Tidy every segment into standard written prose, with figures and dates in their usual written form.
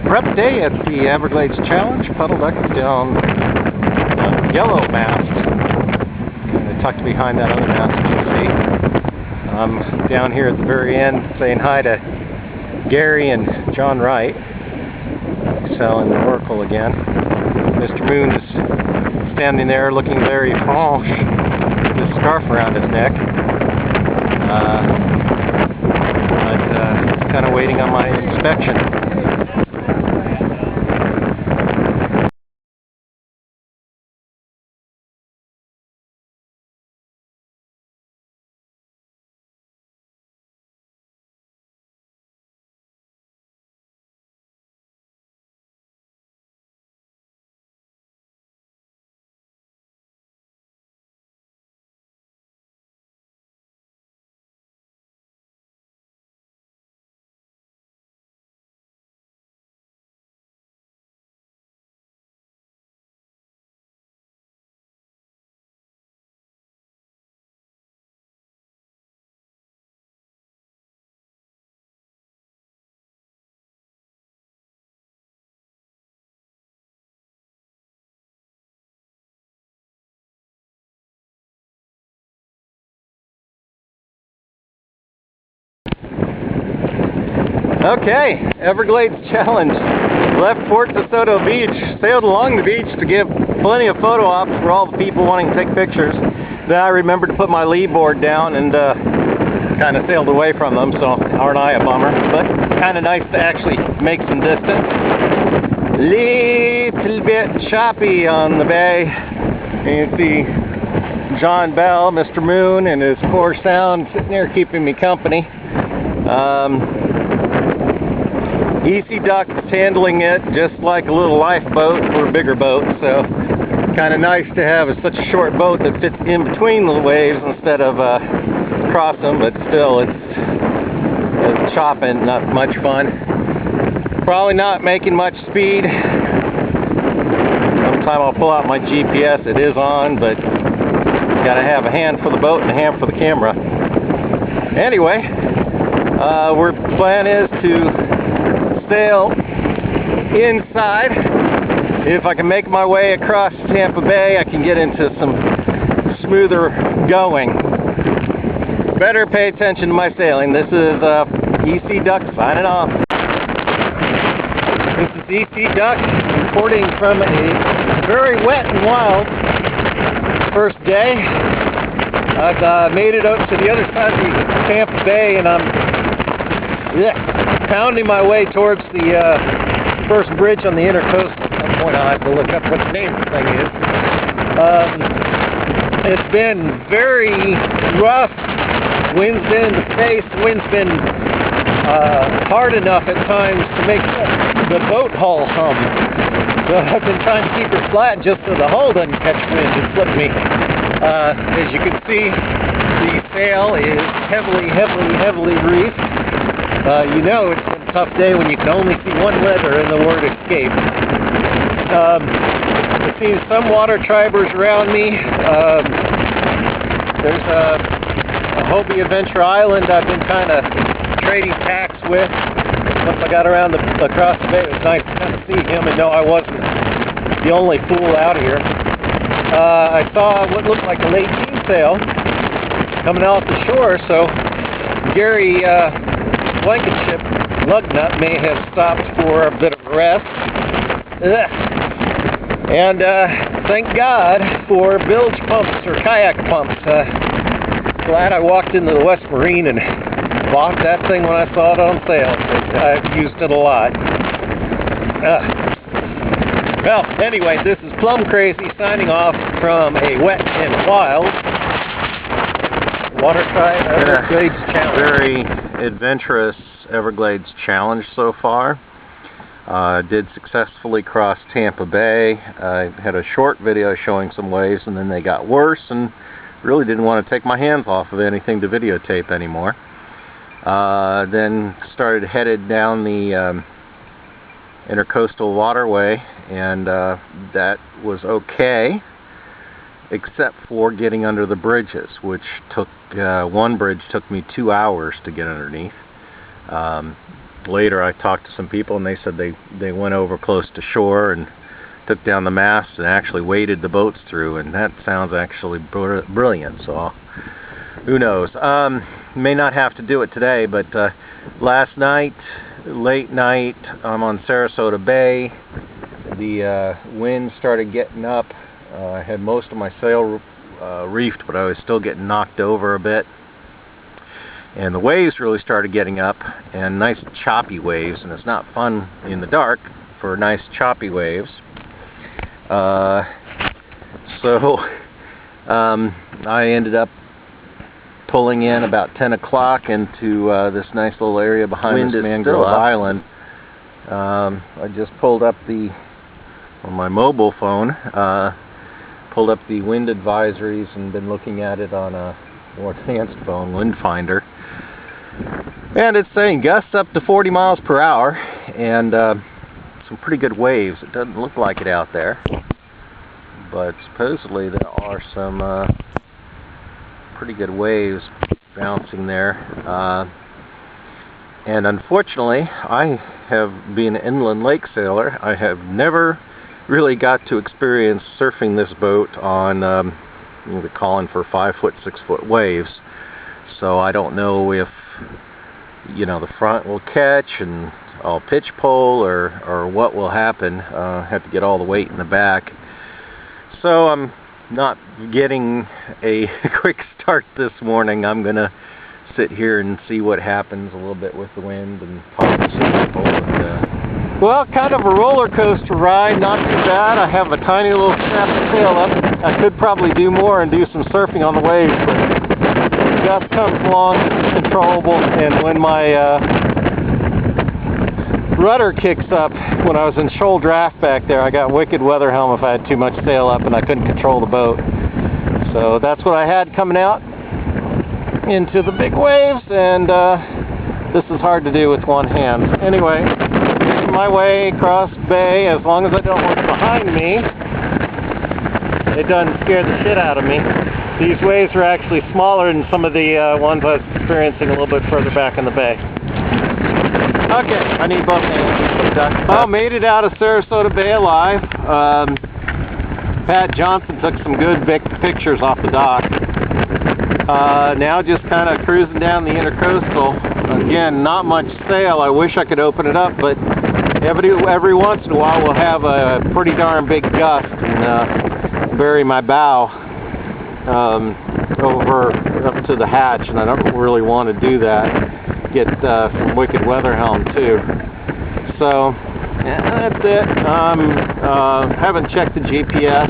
Prep day at the Everglades Challenge. Puddle duck down yellow mast. Kind of tucked behind that other mast you can see. I'm down here at the very end saying hi to Gary and John Wright. Selling the Oracle again. Mr. Moon is standing there looking very franche with his scarf around his neck. But kind of waiting on my inspection. Okay, Everglades Challenge. Left Fort DeSoto Beach, sailed along the beach to give plenty of photo ops for all the people wanting to take pictures. Then I remembered to put my lee board down and kind of sailed away from them, so aren't I a bummer? But kind of nice to actually make some distance. Little bit choppy on the bay. You can see John Bell, Mr. Moon, and his Core Sound sitting there keeping me company. Easy Duck's handling it just like a little lifeboat for a bigger boat, so kind of nice to have such a short boat that fits in between the waves instead of cross them, but still it's chopping, not much fun. Probably not making much speed. Sometime I'll pull out my GPS, it is on, but gotta have a hand for the boat and a hand for the camera. Anyway, our plan is to sail inside. If I can make my way across Tampa Bay, I can get into some smoother going. Better pay attention to my sailing. This is EC Duck signing off. This is EC Duck reporting from a very wet and wild first day. I've made it up to the other side of the Tampa Bay, and I'm pounding my way towards the first bridge on the intercoast. At some point I'll have to look up what the name of the thing is. It's been very rough. Wind's been in the face. Wind's been hard enough at times to make the boat hull hum. So I've been trying to keep it flat just so the hull doesn't catch wind and flip me. As you can see, the sail is heavily reefed. You know it's been a tough day when you can only see one letter in the word escape. I've seen some water tribers around me. There's a Hobie Adventure Island I've been kind of trading tacks with. Once I got around across the bay, it was nice to kind of see him and know I wasn't the only fool out here. I saw what looked like a late team sail coming off the shore, so Gary Blankenship Lugnut may have stopped for a bit of a rest. And thank God for bilge pumps or kayak pumps. Glad I walked into the West Marine and bought that thing when I saw it on sale. I've used it a lot. Well, anyway, this is Plum Crazy signing off from a wet and wild watertight Everglades Challenge. Very adventurous Everglades Challenge so far. Did successfully cross Tampa Bay. I had a short video showing some waves, and then they got worse, and really didn't want to take my hands off of anything to videotape anymore. Then headed down the intercoastal waterway, and that was okay, except for getting under the bridges, which took one bridge took me 2 hours to get underneath. later I talked to some people and they said they went over close to shore and took down the mast and actually waded the boats through, and that sounds actually brilliant. So who knows? May not have to do it today, but last night, late night, I'm on Sarasota Bay. The wind started getting up. I had most of my sail reefed, but I was still getting knocked over a bit. And the waves really started getting up, and nice choppy waves, and it's not fun in the dark for nice choppy waves. So I ended up pulling in about 10 o'clock into this nice little area behind this mangrove island. I just pulled up on my mobile phone, pulled up the wind advisories and been looking at it on a more advanced phone, wind finder. And it's saying gusts up to 40 miles per hour and some pretty good waves. It doesn't look like it out there, but supposedly there are some pretty good waves bouncing there. And unfortunately, I have been an inland lake sailor. I have never really got to experience surfing this boat on we're calling for 5-foot, 6-foot waves. So I don't know if, you know, the front will catch and I'll pitch pole or what will happen. Have to get all the weight in the back. So I'm not getting a quick start this morning. I'm gonna sit here and see what happens a little bit with the wind and talk to some people. And, well, kind of a roller coaster ride, not too bad. I have a tiny little snap of tail up. I could probably do more and do some surfing on the waves, but the gust comes along, it's controllable, and when my rudder kicks up, when I was in shoal draft back there, I got wicked weather helm if I had too much sail up and I couldn't control the boat. So that's what I had coming out into the big waves, and this is hard to do with one hand. Anyway, making my way across the bay. As long as I don't look behind me, it doesn't scare the shit out of me. These waves are actually smaller than some of the ones I was experiencing a little bit further back in the bay. Okay, I need both hands. Oh, made it out of Sarasota Bay alive. Pat Johnson took some good big pictures off the dock. Now just kind of cruising down the intercoastal. Again, not much sail. I wish I could open it up, but every once in a while we'll have a pretty darn big gust and bury my bow over up to the hatch, and I don't really want to do that. Get some wicked weather helm too. So yeah, that's it. Haven't checked the GPS.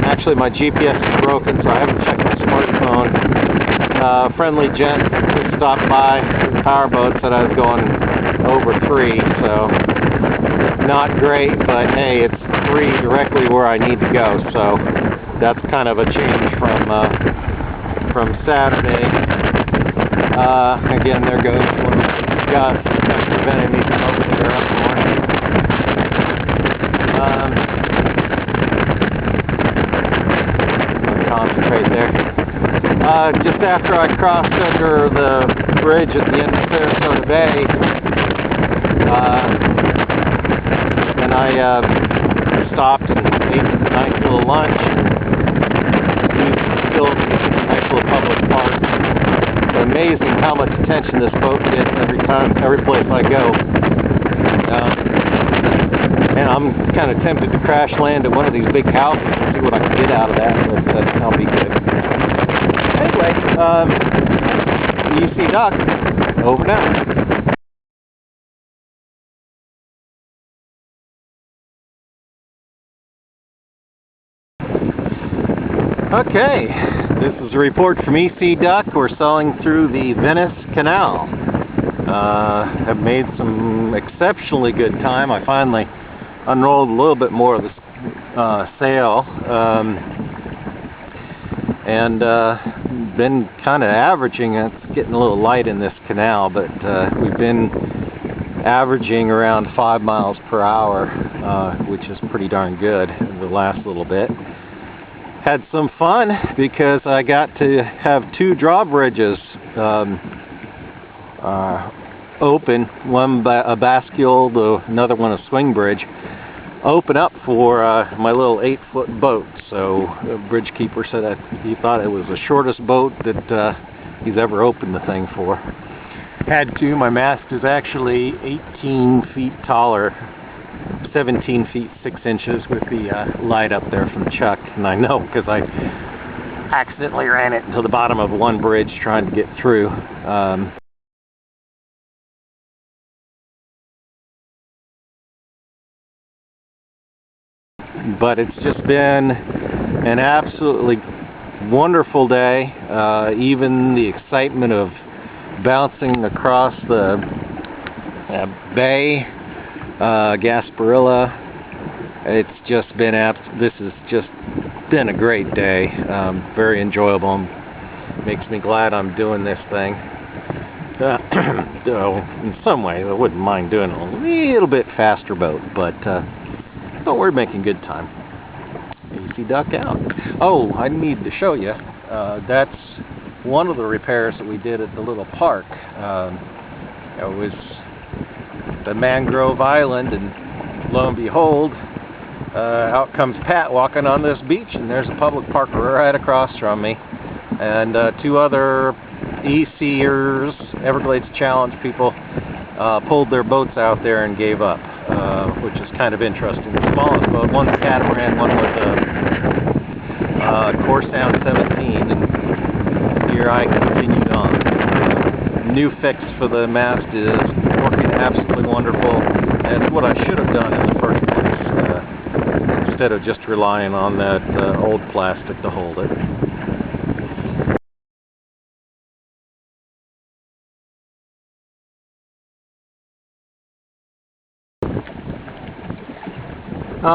Actually, my GPS is broken, so I haven't checked my smartphone. Friendly gent just stopped by the powerboat, said I was going over 3, so not great, but hey, it's 3 directly where I need to go, so that's kind of a change from Saturday. Again, there goes one of the gusts that's preventing me from opening her up more. Concentrate there. Just after I crossed under the bridge at the end of Sarasota Bay, and I stopped and ate a nice little lunch. Used still a nice little public park. It's amazing how much attention this boat gets every place I go. And I'm kind of tempted to crash land at one of these big houses and see what I can get out of that, but I'll be good. Anyway, UC Duck, over now. Okay, this is a report from EC Duck. We're sailing through the Venice Canal. Have made some exceptionally good time. I finally unrolled a little bit more of the sail, and been kind of averaging. It's getting a little light in this canal, but we've been averaging around 5 miles per hour, which is pretty darn good the last little bit. Had some fun because I got to have 2 drawbridges open, one a bascule, another one a swing bridge, open up for my little 8-foot boat. So the bridge keeper said that he thought it was the shortest boat that he's ever opened the thing for. Had to. My mast is actually 18 feet taller, 17 feet 6 inches with the light up there from Chuck, and I know because I accidentally ran it into the bottom of one bridge trying to get through. But it's just been an absolutely wonderful day. Even the excitement of bouncing across the bay, Gasparilla. It's just been this has just been a great day. Very enjoyable. Makes me glad I'm doing this thing. In some ways, I wouldn't mind doing a little bit faster boat, but we're making good time. Easy duck out. Oh, I need to show you. That's one of the repairs that we did at the little park. It was the mangrove island, and lo and behold, out comes Pat walking on this beach, and there's a public park right across from me, and 2 other ECers, Everglades Challenge people, pulled their boats out there and gave up, which is kind of interesting. The smallest boat, one's a catamaran, one was a Core Sound 17, and here I continued on. New fix for the mast is working absolutely wonderful, and it's what I should have done in the first place, instead of just relying on that old plastic to hold it.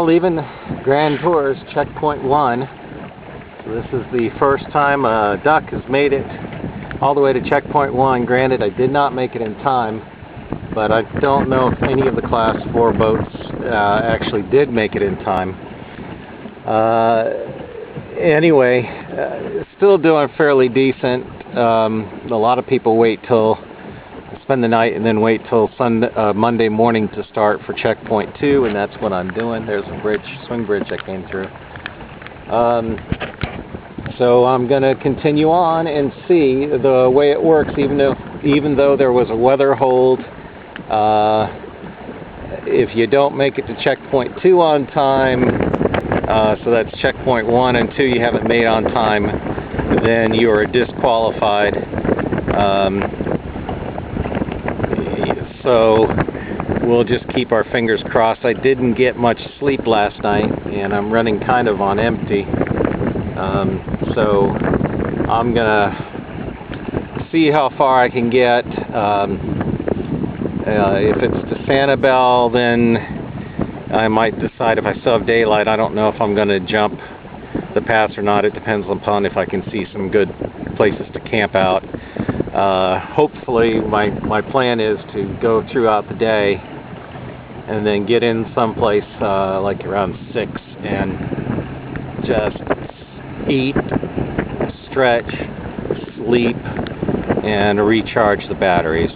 Leaving Grand Tours Checkpoint 1. So this is the first time a duck has made it all the way to Checkpoint 1. Granted, I did not make it in time, but I don't know if any of the Class 4 boats actually did make it in time. Anyway, still doing fairly decent. A lot of people wait till spend the night and then wait till Monday morning to start for Checkpoint 2, and that's what I'm doing. There's a bridge, swing bridge I came through. So I'm going to continue on and see the way it works, even though there was a weather hold. If you don't make it to Checkpoint 2 on time, so that's Checkpoint 1 and 2 you haven't made on time, then you are disqualified. So we'll just keep our fingers crossed. I didn't get much sleep last night, and I'm running kind of on empty. So I'm gonna see how far I can get. If it's to Sanibel, then I might decide if I still have daylight. I don't know if I'm going to jump the pass or not. It depends upon if I can see some good places to camp out. Hopefully my plan is to go throughout the day and then get in someplace like around 6 and just eat, stretch, sleep, and recharge the batteries.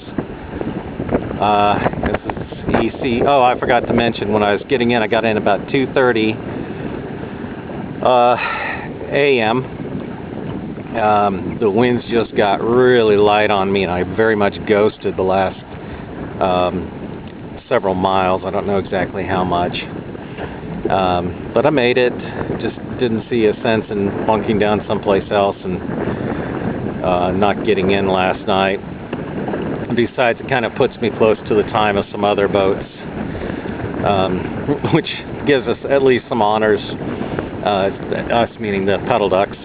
This is EC. Oh, I forgot to mention, when I was getting in, I got in about 2:30 a.m. The winds just got really light on me, and I very much ghosted the last several miles. I don't know exactly how much. But I made it. Just didn't see a sense in bunking down someplace else and not getting in last night. Besides, it kind of puts me close to the time of some other boats, which gives us at least some honors, us meaning the Puddle ducks.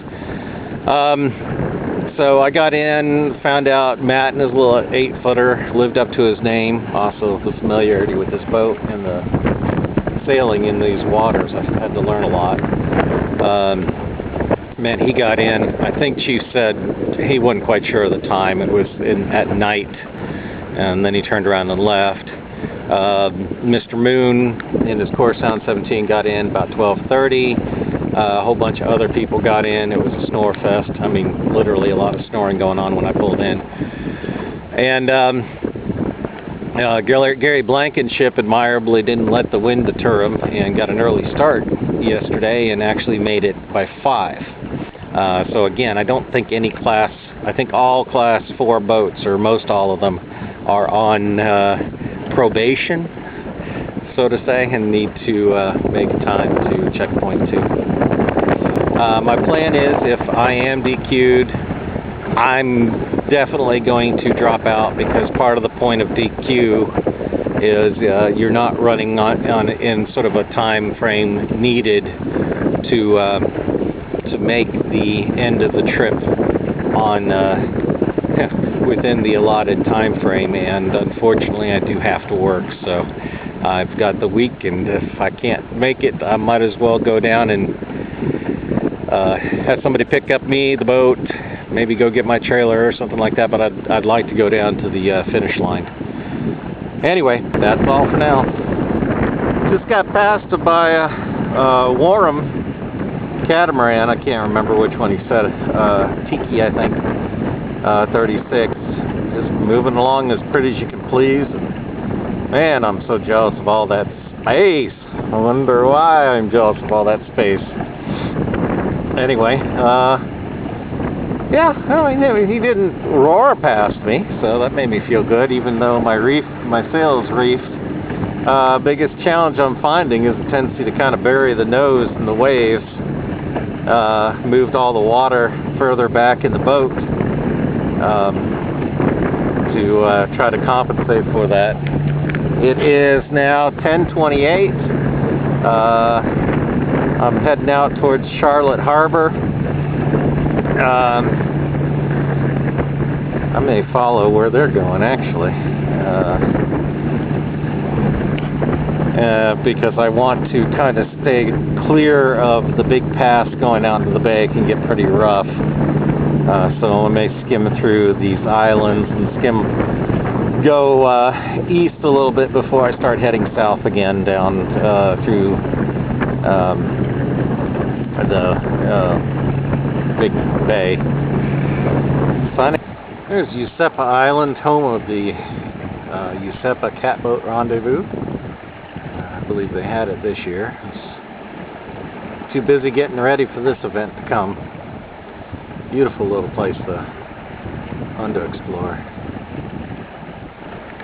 So I got in, found out Matt and his little 8-footer lived up to his name. Also, the familiarity with this boat and the sailing in these waters, I had to learn a lot. Man, he got in. I think Chief said he wasn't quite sure of the time. It was at night, and then he turned around and left. Mr. Moon in his Core Sound 17 got in about 12:30. A whole bunch of other people got in. It was a snore fest. I mean, literally a lot of snoring going on when I pulled in. And Gary Blankenship admirably didn't let the wind deter him and got an early start yesterday and actually made it by 5. So again, I don't think any class, I think all class 4 boats, or most all of them, are on probation, so to say, and need to make time to checkpoint 2. My plan is, if I am DQ'd, I'm definitely going to drop out, because part of the point of DQ is you're not running in sort of a time frame needed to make the end of the trip on within the allotted time frame, and unfortunately I do have to work, so I've got the week, and if I can't make it, I might as well go down and have somebody pick up the boat, maybe go get my trailer or something like that, but I'd like to go down to the finish line. Anyway, that's all for now. Just got passed by a Warham catamaran. I can't remember which one he said. Tiki, I think. 36. Just moving along as pretty as you can please. And man, I'm so jealous of all that space. I wonder why I'm jealous of all that space. Anyway, yeah, I mean, he didn't roar past me, so that made me feel good, even though my sail's reefed. Biggest challenge I'm finding is the tendency to kind of bury the nose in the waves. Moved all the water further back in the boat to try to compensate for that. It is now 10:28. I'm heading out towards Charlotte Harbor. I may follow where they're going, actually, because I want to kind of stay clear of the big pass going out into the bay. It can get pretty rough, so I may skim through these islands and go east a little bit before I start heading south again down through the big bay. There's Usepa Island, home of the Usepa Catboat Rendezvous. I believe they had it this year. It's too busy getting ready for this event to come. Beautiful little place fun to explore.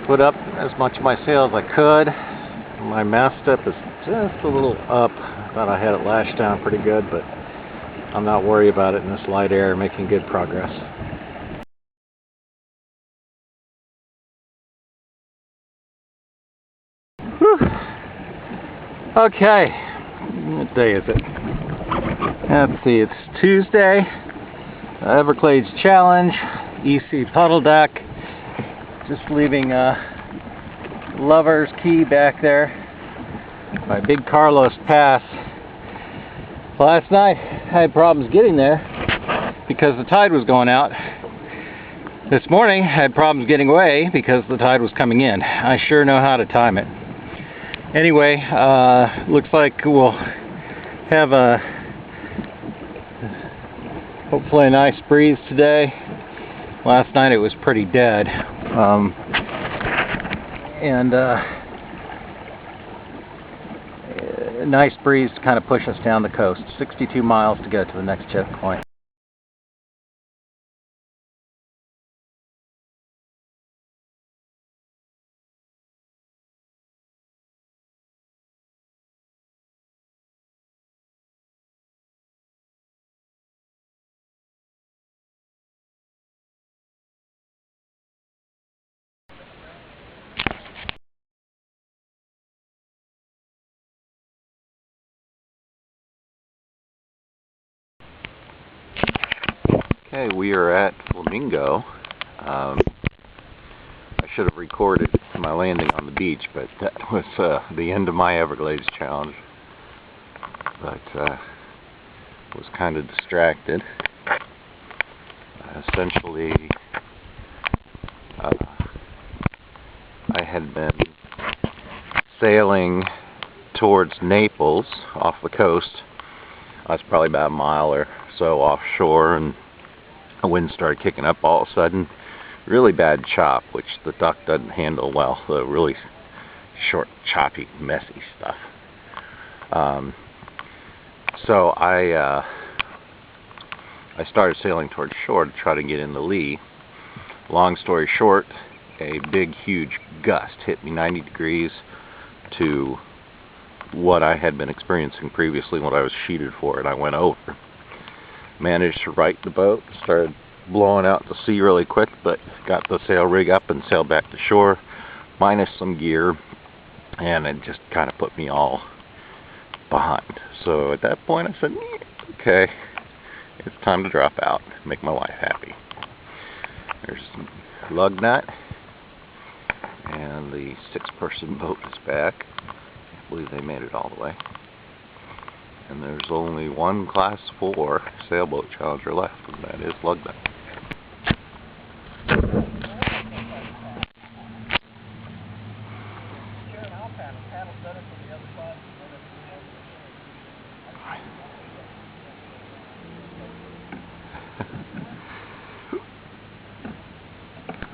Put up as much of my sail as I could. My mast up is just a little up. I thought I had it lashed down pretty good, but I'm not worried about it in this light air, making good progress. Whew. Okay, what day is it? Let's see, it's Tuesday. Everglades Challenge, EC Puddle deck. Just leaving Lover's Key back there by Big Carlos Pass. Last night I had problems getting there because the tide was going out. This morning I had problems getting away because the tide was coming in. I sure know how to time it. Anyway, looks like we'll have hopefully a nice breeze today. Last night it was pretty dead. A nice breeze to kind of push us down the coast. 62 miles to go to the next checkpoint. Okay, we are at Flamingo. I should have recorded my landing on the beach, but that was the end of my Everglades challenge. But was kind of distracted. Essentially, I had been sailing towards Naples off the coast. I was probably about a mile or so offshore, and the wind started kicking up all of a sudden. really bad chop, which the duck doesn't handle well. The really short, choppy, messy stuff. So I started sailing towards shore to try to get in the lee. Long story short, a big, huge gust hit me 90 degrees to what I had been experiencing previously, what I was sheeted for, and I went over. Managed to right the boat, started blowing out to sea really quick, but got the sail rig up and sailed back to shore, minus some gear, and it just kind of put me all behind. So at that point I said, okay, it's time to drop out, make my wife happy. There's some lug nut, and the 6-person boat is back. I believe they made it all the way. And there's only one Class 4 sailboat challenger left, and that is lug nut.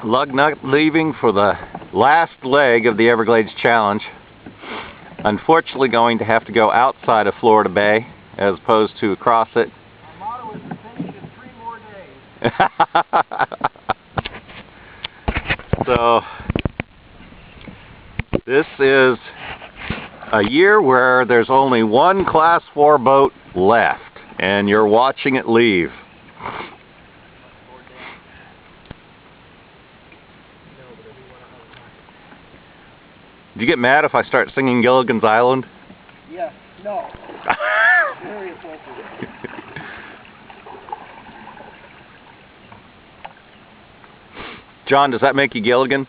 Lug nut leaving for the last leg of the Everglades Challenge. Unfortunately going to have to go outside of Florida Bay as opposed to across it. Our motto is to finish in 3 more days. So this is a year where there's only one Class 4 boat left, and you're watching it leave. Do you get mad if I start singing Gilligan's Island? Yes. No. Very appropriate. John, does that make you Gilligan?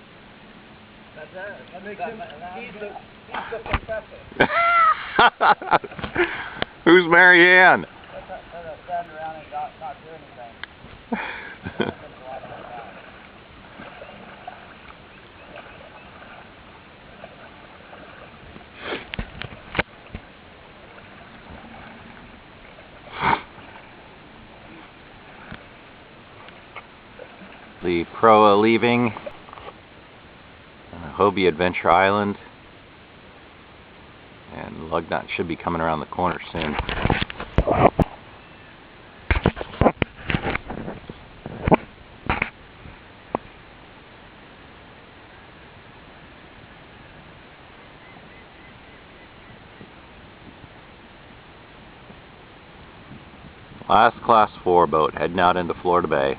That makes him, he's the professor. Who's Mary Ann? Stand around and not do anything. The proa leaving Hobie Adventure Island, and lug nut should be coming around the corner soon. Last Class 4 boat heading out into Florida Bay.